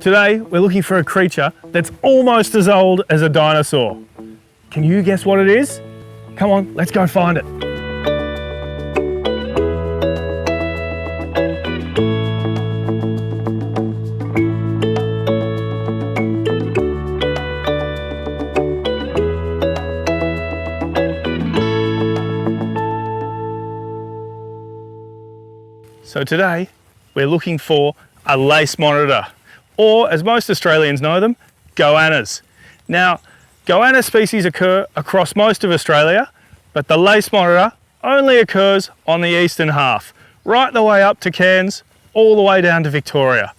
Today, we're looking for a creature that's almost as old as a dinosaur. Can you guess what it is? Come on, let's go find it. So today, we're looking for a lace monitor, or as most Australians know them, goannas. Now, goanna species occur across most of Australia, but the lace monitor only occurs on the eastern half, right the way up to Cairns, all the way down to Victoria.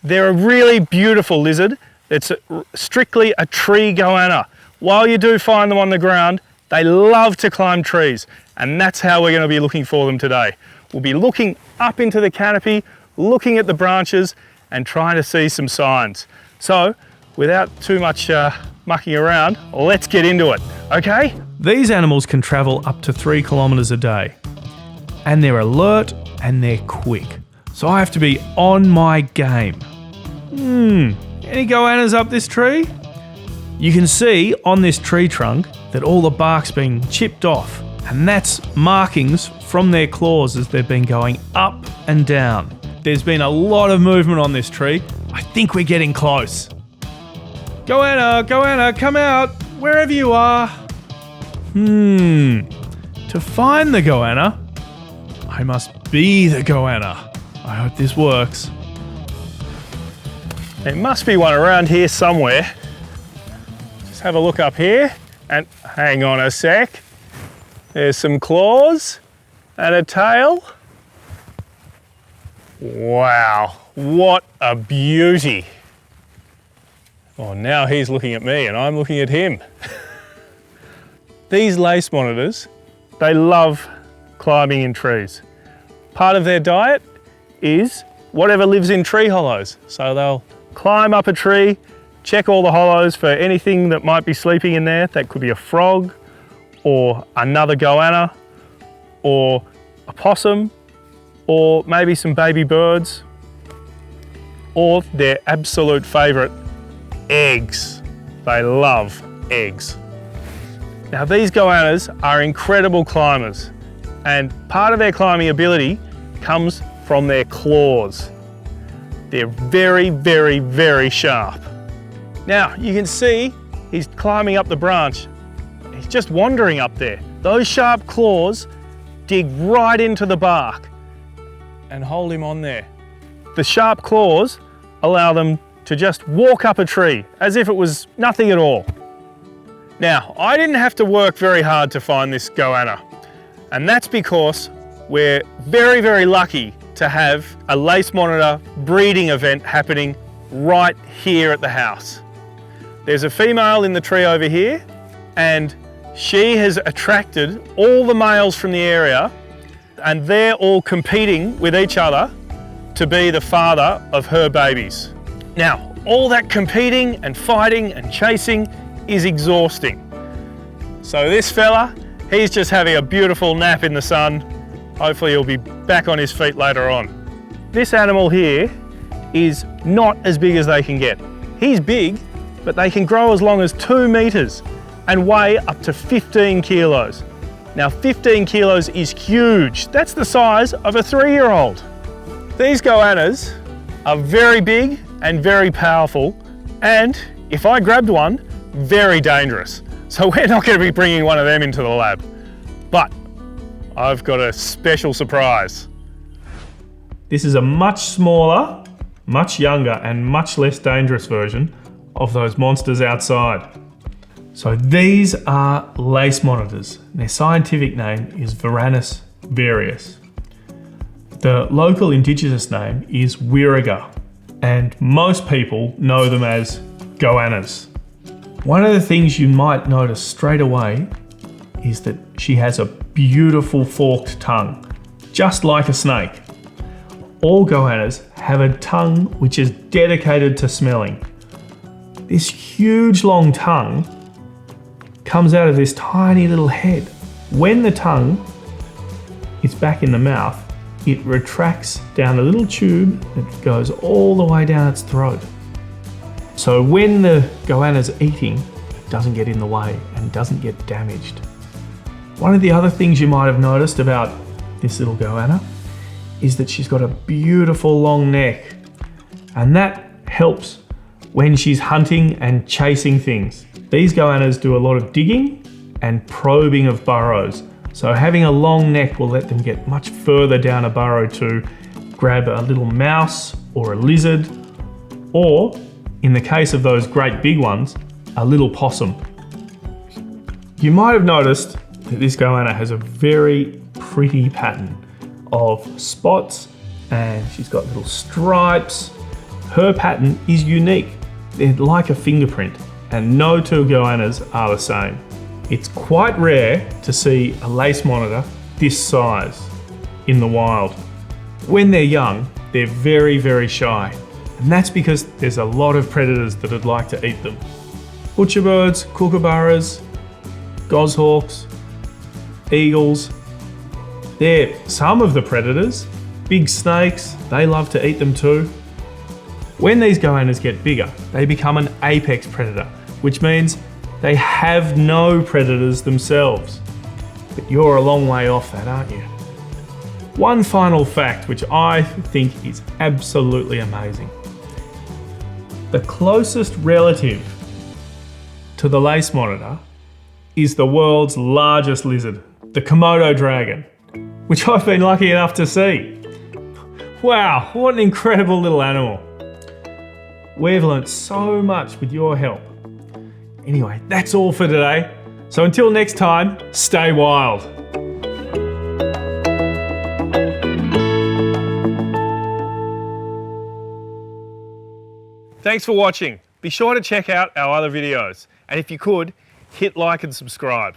They're a really beautiful lizard. It's strictly a tree goanna. While you do find them on the ground, they love to climb trees, and that's how we're going to be looking for them today. We'll be looking up into the canopy, looking at the branches, and trying to see some signs. So, without too much mucking around, let's get into it, okay? These animals can travel up to 3 kilometres a day, and they're alert and they're quick. So I have to be on my game. Any goannas up this tree? You can see on this tree trunk that all the bark's been chipped off, and that's markings from their claws as they've been going up and down. There's been a lot of movement on this tree. I think we're getting close. Goanna, come out, wherever you are. To find the goanna, I must be the goanna. I hope this works. There must be one around here somewhere. Just have a look up here, and hang on a sec. There's some claws and a tail. Wow, what a beauty. Oh, now he's looking at me and I'm looking at him. These lace monitors, they love climbing in trees. Part of their diet is whatever lives in tree hollows. So they'll climb up a tree, check all the hollows for anything that might be sleeping in there. That could be a frog, or another goanna, or a possum, or maybe some baby birds, or their absolute favourite, eggs. They love eggs. Now these goannas are incredible climbers, and part of their climbing ability comes from their claws. They're very, very, very sharp. Now you can see he's climbing up the branch. He's just wandering up there. Those sharp claws dig right into the bark and hold him on there. The sharp claws allow them to just walk up a tree as if it was nothing at all. Now, I didn't have to work very hard to find this goanna, and that's because we're very, very lucky to have a lace monitor breeding event happening right here at the house. There's a female in the tree over here, and she has attracted all the males from the area, and they're all competing with each other to be the father of her babies. Now, all that competing and fighting and chasing is exhausting. So this fella, he's just having a beautiful nap in the sun. Hopefully he'll be back on his feet later on. This animal here is not as big as they can get. He's big, but they can grow as long as 2 metres and weigh up to 15 kilos. Now 15 kilos is huge. That's the size of a 3-year-old. These goannas are very big and very powerful, and if I grabbed one, very dangerous. So we're not going to be bringing one of them into the lab. But I've got a special surprise. This is a much smaller, much younger, and much less dangerous version of those monsters outside. So these are lace monitors. Their scientific name is Varanus varius. The local indigenous name is Wirraga, and most people know them as goannas. One of the things you might notice straight away is that she has a beautiful forked tongue, just like a snake. All goannas have a tongue which is dedicated to smelling. This huge long tongue comes out of this tiny little head. When the tongue is back in the mouth, it retracts down a little tube that goes all the way down its throat. So when the goanna's eating, it doesn't get in the way and doesn't get damaged. One of the other things you might have noticed about this little goanna is that she's got a beautiful long neck, and that helps when she's hunting and chasing things. These goannas do a lot of digging and probing of burrows, so having a long neck will let them get much further down a burrow to grab a little mouse or a lizard, or in the case of those great big ones, a little possum. You might have noticed that this goanna has a very pretty pattern of spots, and she's got little stripes. Her pattern is unique. They're like a fingerprint, and no two goannas are the same. It's quite rare to see a lace monitor this size in the wild. When they're young, they're very, very shy, and that's because there's a lot of predators that would like to eat them. Butcherbirds, kookaburras, goshawks, eagles, they're some of the predators. Big snakes, they love to eat them too. When these goannas get bigger, they become an apex predator, which means they have no predators themselves. But you're a long way off that, aren't you? One final fact, which I think is absolutely amazing. The closest relative to the lace monitor is the world's largest lizard, the Komodo dragon, which I've been lucky enough to see. Wow, what an incredible little animal. We've learnt so much with your help. Anyway, that's all for today. So until next time, stay wild. Thanks for watching. Be sure to check out our other videos. And if you could, hit like and subscribe.